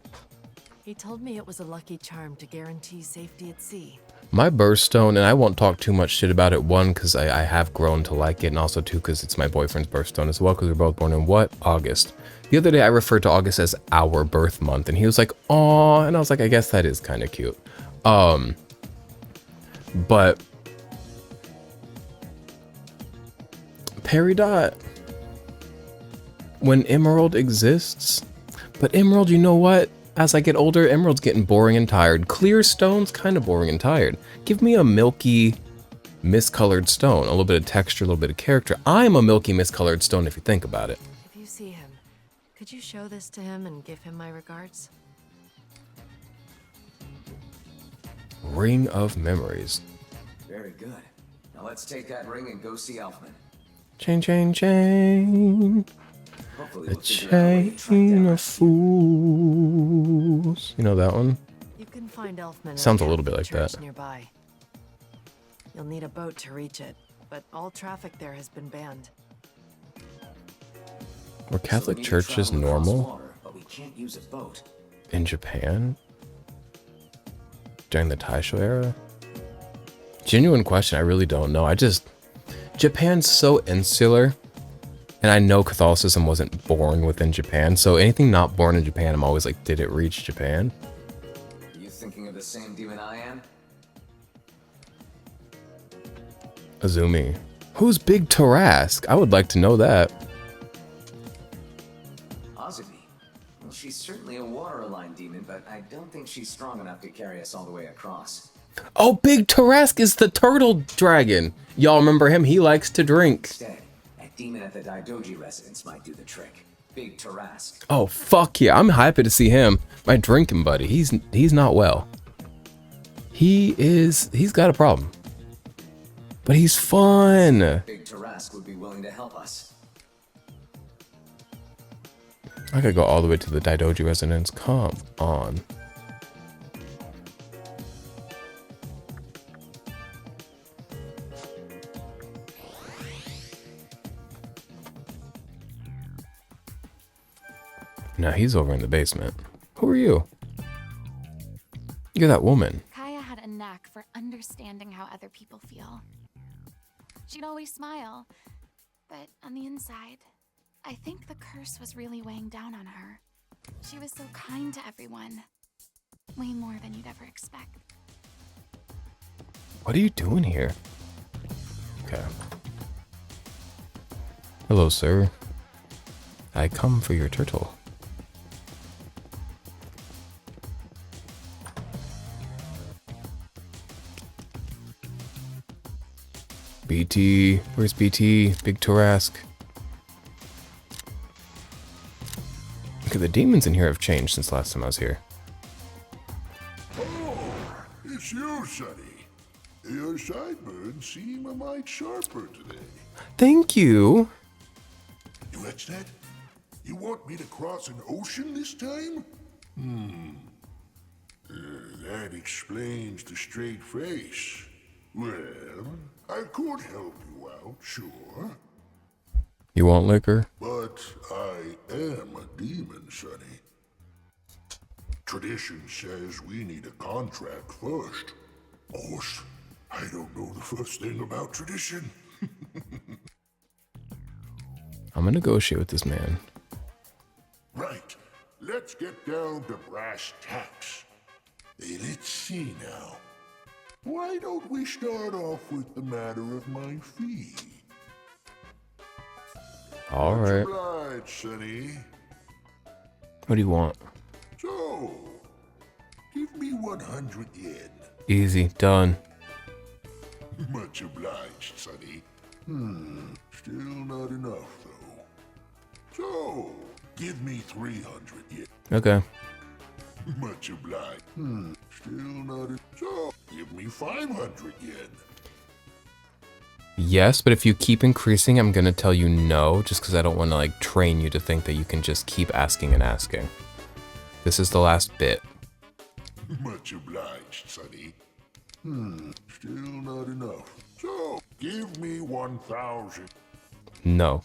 He told me it was a lucky charm to guarantee safety at sea. My birthstone, and I won't talk too much shit about it, one, because I have grown to like it, and also two, because it's my boyfriend's birthstone as well, because we're both born in what? August. The other day I referred to August as our birth month, and he was like, "Aw," and I was like, I guess that is kind of cute. But Peridot, when Emerald exists, but Emerald, you know what? As I get older, Emerald's getting boring and tired. Clear stone's kind of boring and tired. Give me a milky, miscolored stone. A little bit of texture, a little bit of character. I'm a milky, miscolored stone if you think about it. If you see him, could you show this to him and give him my regards? Ring of Memories. Very good. Now let's take that ring and go see Elfman. Chain, chain, chain. Hopefully The we'll figure out a way to track chain down of fools. You know that one? You can find Elfman. Sounds a at little bit the like church that. Nearby. You'll need a boat to reach it, but all traffic there has been banned. Were Catholic So we need to churches travel across normal water, but we can't use a boat. in Japan during the Taisho era? Genuine question, I really don't know. Japan's so insular, and I know Catholicism wasn't born within Japan, so anything not born in Japan, I'm always like, did it reach Japan? Are you thinking of the same demon I am? Azumi. Who's Big Tarask? I would like to know that. Azumi. Well, she's certainly a water-aligned demon, but I don't think she's strong enough to carry us all the way across. Oh, Big Tarask is the turtle dragon. Y'all remember him? He likes to drink. Instead, that demon at the Daidoji residence might do the trick. Big Tarask. Oh, fuck yeah. I'm happy to see him. My drinking buddy. He's not well. He's got a problem. But he's fun. Big Tarask would be willing to help us. I could go all the way to the Daidoji residence. Come on. Now he's over in the basement. Who are you? You're that woman. Kaya had a knack for understanding how other people feel. She'd always smile, but on the inside, I think the curse was really weighing down on her. She was so kind to everyone. Way more than you'd ever expect. What are you doing here? Okay. Hello, sir. I come for your turtle. BT, where's BT? Big Tarask. Okay, the demons in here have changed since last time I was here. Oh, it's you, Sonny. Your sideburns seem a mite sharper today. Thank you. What's that? You want me to cross an ocean this time? That explains the straight face. Well, I could help you out, sure. You want liquor? But I am a demon, Sonny. Tradition says we need a contract first. Of course, I don't know the first thing about tradition. I'm gonna negotiate with this man. Right. Let's get down to brass tacks. Hey, let's see now. Why don't we start off with the matter of my fee? All right. Right, Sonny. What do you want? So, give me 100 yen. Easy, done. Much obliged, Sonny. Still not enough, though. So, give me 300 yen. Okay. Much obliged. Still not a... So, give me 500 yen. Yes, but if you keep increasing, I'm gonna tell you no, just because I don't want to like train you to think that you can just keep asking and asking. This is the last bit. Much obliged, sonny. Still not enough. So, give me 1,000. No.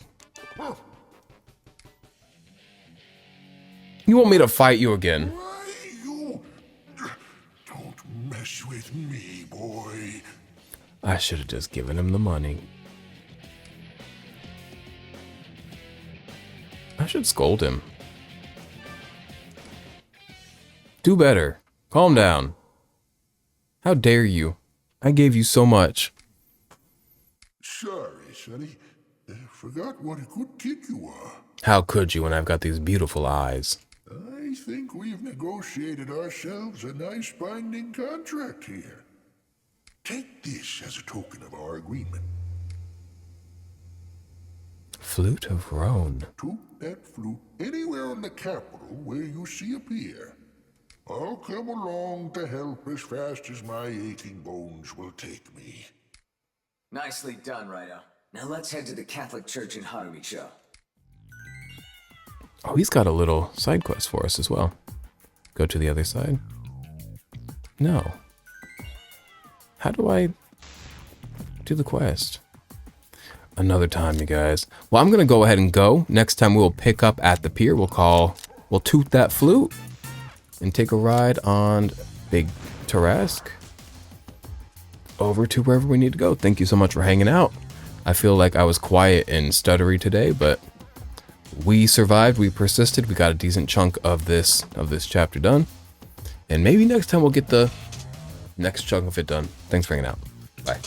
You want me to fight you again? Why, you... Don't mess with me, boy. I should have just given him the money. I should scold him. Do better. Calm down. How dare you? I gave you so much. Sorry, sonny. I forgot what a good kid you are. How could you when I've got these beautiful eyes? I think we've negotiated ourselves a nice binding contract here. Take this as a token of our agreement. Flute of Roan. Toot that flute anywhere in the capital where you see a pier. I'll come along to help as fast as my aching bones will take me. Nicely done, Raido. Now let's head to the Catholic Church in Harumicho. Oh, he's got a little side quest for us as well. Go to the other side. No. How do I do the quest? Another time, you guys. Well, I'm gonna go ahead and go. Next time we'll pick up at the pier. We'll toot that flute and take a ride on Big Tarrasque over to wherever we need to go. Thank you so much for hanging out. I feel like I was quiet and stuttery today, but we survived, we persisted, we got a decent chunk of this chapter done. And maybe next time we'll get the next chunk of it done. Thanks for hanging out. Bye.